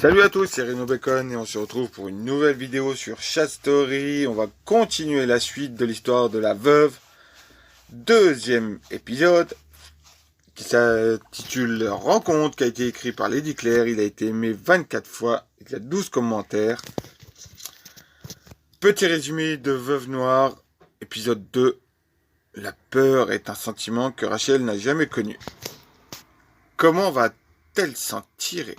Salut à tous, c'est Reno Bacon et on se retrouve pour une nouvelle vidéo sur Chat Story. On va continuer la suite de l'histoire de la veuve. Deuxième épisode qui s'intitule Rencontre, qui a été écrit par Lady Claire. Il a été aimé 24 fois, il y a 12 commentaires. Petit résumé de Veuve Noire, épisode 2. La peur est un sentiment que Rachel n'a jamais connu. Comment va-t-elle s'en tirer ?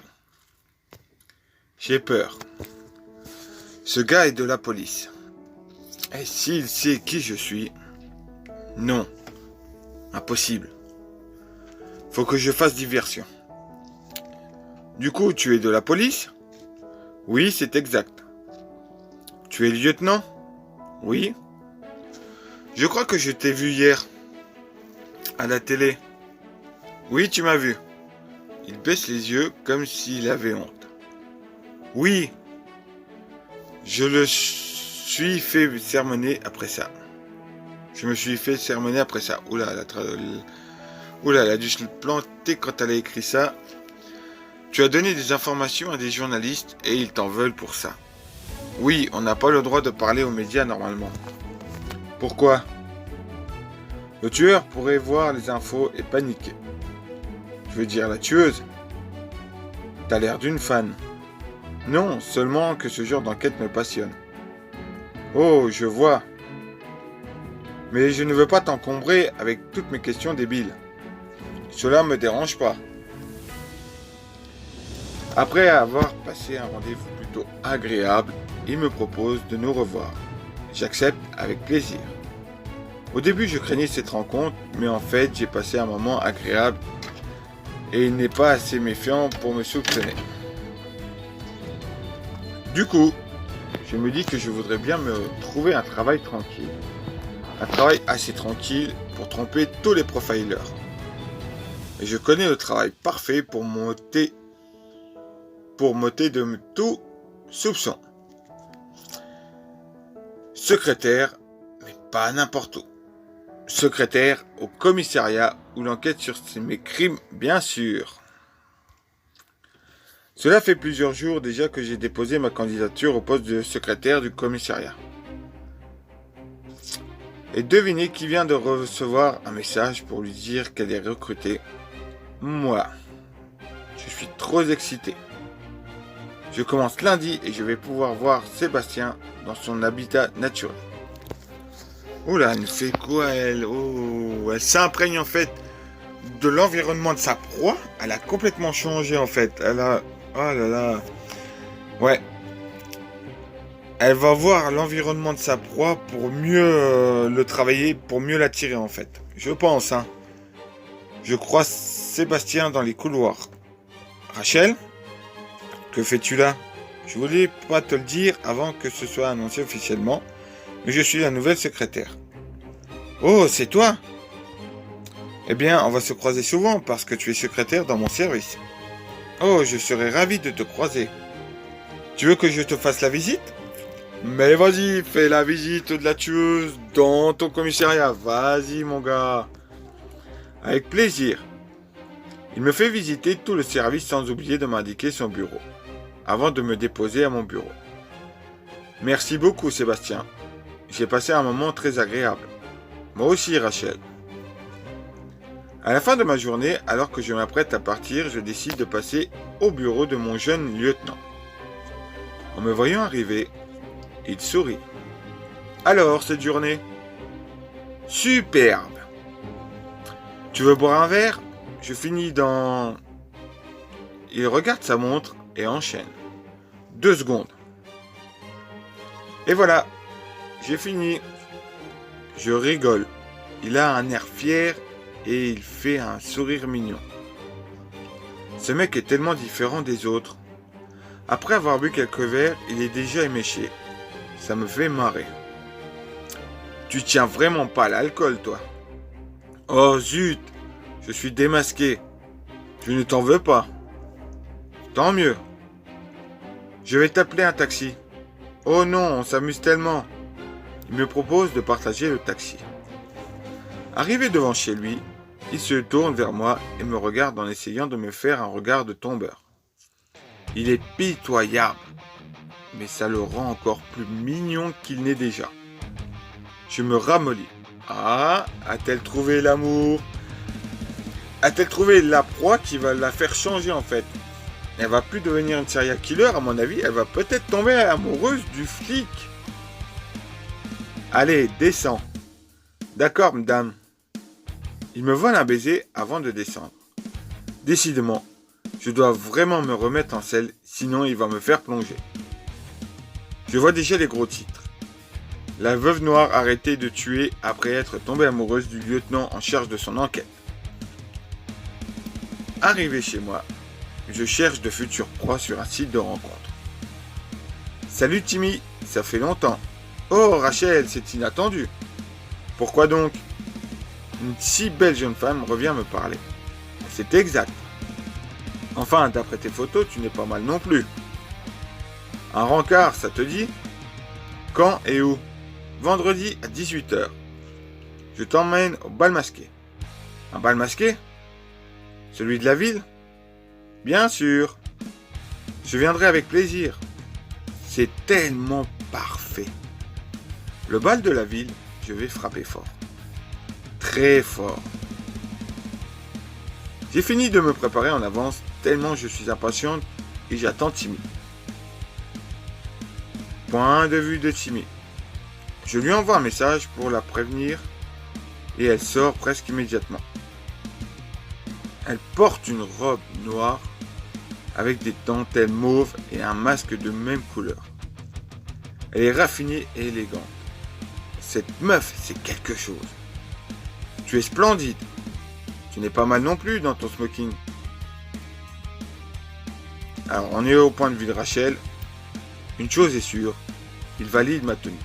J'ai peur. Ce gars est de la police. Et s'il sait qui je suis? Non. Impossible. Faut que je fasse diversion. Du coup, tu es de la police? Oui, c'est exact. Tu es lieutenant? Oui. Je crois que je t'ai vu hier. À la télé. Oui, tu m'as vu. Il baisse les yeux comme s'il avait honte. Oui, je le suis fait sermonner après ça. Je me suis fait sermonner après ça. Oula, elle a dû se planter quand elle a écrit ça. Tu as donné des informations à des journalistes et ils t'en veulent pour ça. Oui, on n'a pas le droit de parler aux médias normalement. Pourquoi? Le tueur pourrait voir les infos et paniquer. Je veux dire la tueuse. T'as l'air d'une fan. Non, seulement que ce genre d'enquête me passionne. Oh, je vois. Mais je ne veux pas t'encombrer avec toutes mes questions débiles. Cela me dérange pas. Après avoir passé un rendez-vous plutôt agréable, il me propose de nous revoir. J'accepte avec plaisir. Au début, je craignais cette rencontre, mais en fait, j'ai passé un moment agréable et il n'est pas assez méfiant pour me soupçonner. Du coup, je me dis que je voudrais bien me trouver un travail tranquille. Un travail assez tranquille pour tromper tous les profilers. Et je connais le travail parfait pour m'ôter de tout soupçon. Secrétaire, mais pas n'importe où. Secrétaire au commissariat où l'enquête sur mes crimes, bien sûr. Cela fait plusieurs jours déjà que j'ai déposé ma candidature au poste de secrétaire du commissariat. Et devinez qui vient de recevoir un message pour lui dire qu'elle est recrutée. Moi. Je suis trop excité. Je commence lundi et je vais pouvoir voir Sébastien dans son habitat naturel. Oula, elle nous fait quoi elle? Oh, elle s'imprègne en fait de l'environnement de sa proie. Elle a complètement changé en fait. Elle a... Oh là là. Ouais. Elle va voir l'environnement de sa proie pour mieux le travailler, pour mieux l'attirer en fait. Je pense, hein. Je croise Sébastien dans les couloirs. Rachel? Que fais-tu là? Je voulais pas te le dire avant que ce soit annoncé officiellement, mais je suis la nouvelle secrétaire. Oh, c'est toi? Eh bien, on va se croiser souvent parce que tu es secrétaire dans mon service. Oh, je serais ravi de te croiser. Tu veux que je te fasse la visite? Mais vas-y, fais la visite de la tueuse dans ton commissariat. Vas-y, mon gars. Avec plaisir. Il me fait visiter tout le service sans oublier de m'indiquer son bureau, avant de me déposer à mon bureau. Merci beaucoup, Sébastien. J'ai passé un moment très agréable. Moi aussi, Rachel. À la fin de ma journée, alors que je m'apprête à partir, je décide de passer au bureau de mon jeune lieutenant. En me voyant arriver, il sourit. Alors, cette journée? Superbe! Tu veux boire un verre? Je finis dans... Il regarde sa montre et enchaîne. 2 secondes. Et voilà, j'ai fini. Je rigole. Il a un air fier et il fait un sourire mignon. Ce mec est tellement différent des autres. Après avoir bu quelques verres, il est déjà éméché. Ça me fait marrer. Tu tiens vraiment pas à l'alcool, toi. Oh zut, je suis démasqué. Je ne t'en veux pas. Tant mieux. Je vais t'appeler un taxi. Oh non, on s'amuse tellement. Il me propose de partager le taxi. Arrivé devant chez lui, il se tourne vers moi et me regarde en essayant de me faire un regard de tombeur. Il est pitoyable, mais ça le rend encore plus mignon qu'il n'est déjà. Je me ramollis. Ah, a-t-elle trouvé l'amour? A-t-elle trouvé la proie qui va la faire changer en fait? Elle va plus devenir une serial killer à mon avis, elle va peut-être tomber amoureuse du flic. Allez, descends. D'accord, madame. Il me vole un baiser avant de descendre. Décidément, je dois vraiment me remettre en selle, sinon il va me faire plonger. Je vois déjà les gros titres. La veuve noire arrêtée de tuer après être tombée amoureuse du lieutenant en charge de son enquête. Arrivé chez moi, je cherche de futures proies sur un site de rencontre. Salut Timmy, ça fait longtemps. Oh Rachel, c'est inattendu. Pourquoi donc? Une si belle jeune femme revient me parler. C'est exact. Enfin, d'après tes photos, tu n'es pas mal non plus. Un rencard, ça te dit? Quand et où? Vendredi à 18h. Je t'emmène au bal masqué. Un bal masqué? Celui de la ville? Bien sûr. Je viendrai avec plaisir. C'est tellement parfait. Le bal de la ville, je vais frapper fort. Très fort. J'ai fini de me préparer en avance tellement je suis impatiente et j'attends Timmy. Point de vue de Timmy. Je lui envoie un message pour la prévenir et elle sort presque immédiatement. Elle porte une robe noire avec des dentelles mauves et un masque de même couleur. Elle est raffinée et élégante. Cette meuf, c'est quelque chose. Tu es splendide. Tu n'es pas mal non plus dans ton smoking. Alors, on est au point de vue de Rachel. Une chose est sûre, il valide ma tenue.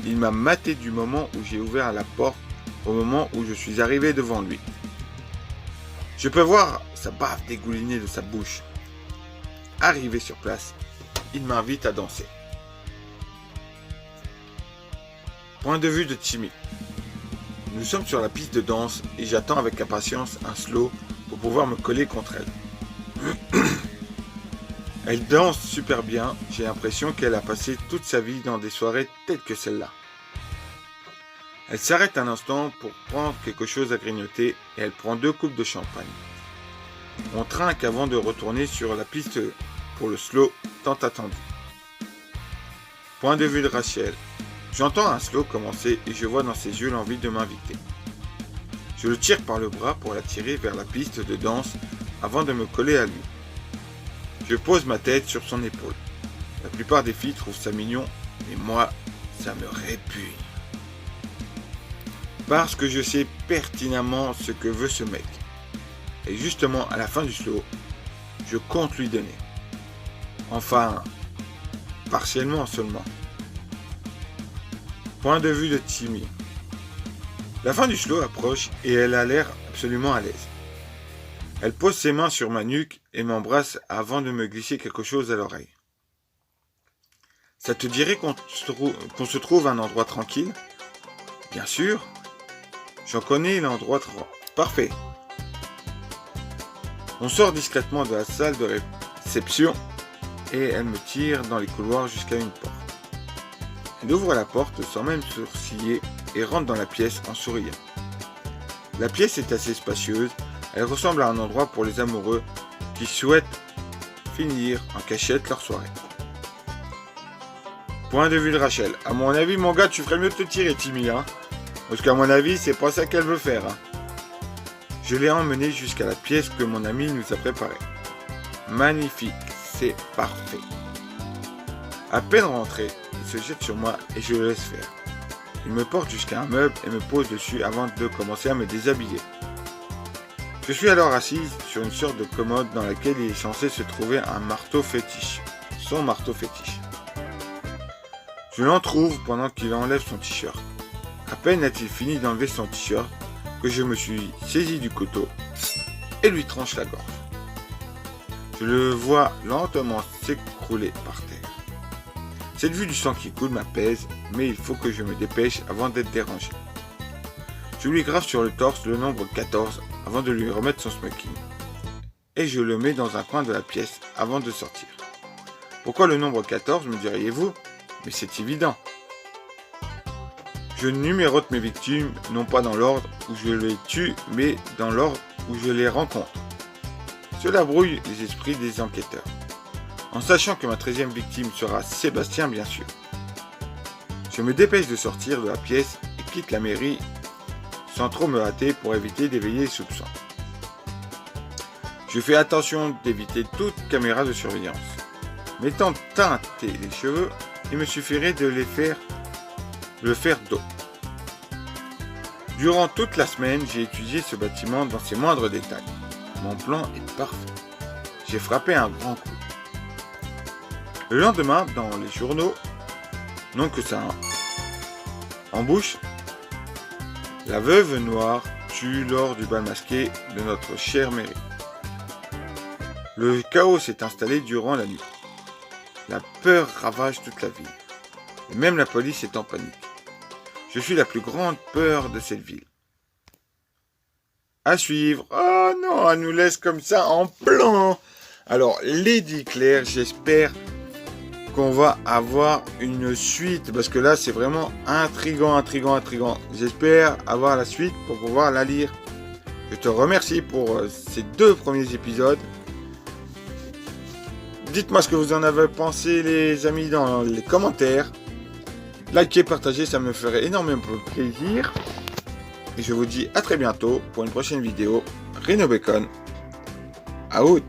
Il m'a maté du moment où j'ai ouvert la porte au moment où je suis arrivé devant lui. Je peux voir sa bave dégoulinée de sa bouche. Arrivé sur place, il m'invite à danser. Point de vue de Timmy. Nous sommes sur la piste de danse et j'attends avec impatience un slow pour pouvoir me coller contre elle. Elle danse super bien, j'ai l'impression qu'elle a passé toute sa vie dans des soirées telles que celle-là. Elle s'arrête un instant pour prendre quelque chose à grignoter et elle prend 2 coupes de champagne. On trinque avant de retourner sur la piste pour le slow tant attendu. Point de vue de Rachel. J'entends un slow commencer et je vois dans ses yeux l'envie de m'inviter. Je le tire par le bras pour l'attirer vers la piste de danse avant de me coller à lui. Je pose ma tête sur son épaule. La plupart des filles trouvent ça mignon, mais moi, ça me répugne. Parce que je sais pertinemment ce que veut ce mec. Et justement, à la fin du slow, je compte lui donner. Enfin, partiellement seulement. Point de vue de Timmy. La fin du slow approche et elle a l'air absolument à l'aise. Elle pose ses mains sur ma nuque et m'embrasse avant de me glisser quelque chose à l'oreille. Ça te dirait qu'on se trouve à un endroit tranquille? Bien sûr. J'en connais l'endroit parfait. On sort discrètement de la salle de réception et elle me tire dans les couloirs jusqu'à une porte. Elle ouvre la porte sans même sourciller et rentre dans la pièce en souriant. La pièce est assez spacieuse, elle ressemble à un endroit pour les amoureux qui souhaitent finir en cachette leur soirée. Point de vue de Rachel. À mon avis, mon gars, tu ferais mieux de te tirer, Timmy, hein? Parce qu'à mon avis, c'est pas ça qu'elle veut faire, hein. Je l'ai emmenée jusqu'à la pièce que mon ami nous a préparée. Magnifique, c'est parfait. À peine rentré, il se jette sur moi et je le laisse faire. Il me porte jusqu'à un meuble et me pose dessus avant de commencer à me déshabiller. Je suis alors assise sur une sorte de commode dans laquelle il est censé se trouver un marteau fétiche. Son marteau fétiche. Je l'en trouve pendant qu'il enlève son t-shirt. À peine a-t-il fini d'enlever son t-shirt que je me suis saisi du couteau et lui tranche la gorge. Je le vois lentement s'écrouler par terre. Cette vue du sang qui coule m'apaise, mais il faut que je me dépêche avant d'être dérangé. Je lui grave sur le torse le nombre 14 avant de lui remettre son smoking. Et je le mets dans un coin de la pièce avant de sortir. Pourquoi le nombre 14, me diriez-vous? Mais c'est évident. Je numérote mes victimes, non pas dans l'ordre où je les tue, mais dans l'ordre où je les rencontre. Cela brouille les esprits des enquêteurs. En sachant que ma 13e victime sera Sébastien, bien sûr. Je me dépêche de sortir de la pièce et quitte la mairie sans trop me hâter pour éviter d'éveiller les soupçons. Je fais attention d'éviter toute caméra de surveillance. M'étant teinté les cheveux, il me suffirait de le faire d'eau. Durant toute la semaine, j'ai étudié ce bâtiment dans ses moindres détails. Mon plan est parfait. J'ai frappé un grand coup. Le lendemain, dans les journaux, non que ça en bouche, la veuve noire tue lors du bal masqué de notre chère mairie. Le chaos s'est installé durant la nuit. La peur ravage toute la ville. Et même la police est en panique. Je suis la plus grande peur de cette ville. À suivre. Oh non, elle nous laisse comme ça en plan. Alors, Lady Claire, j'espère qu'on va avoir une suite. Parce que là, c'est vraiment intriguant. J'espère avoir la suite pour pouvoir la lire. Je te remercie pour ces 2 premiers épisodes. Dites-moi ce que vous en avez pensé, les amis, dans les commentaires. Likez, partagez, ça me ferait énormément plaisir. Et je vous dis à très bientôt pour une prochaine vidéo. Rhino Bacon. Out.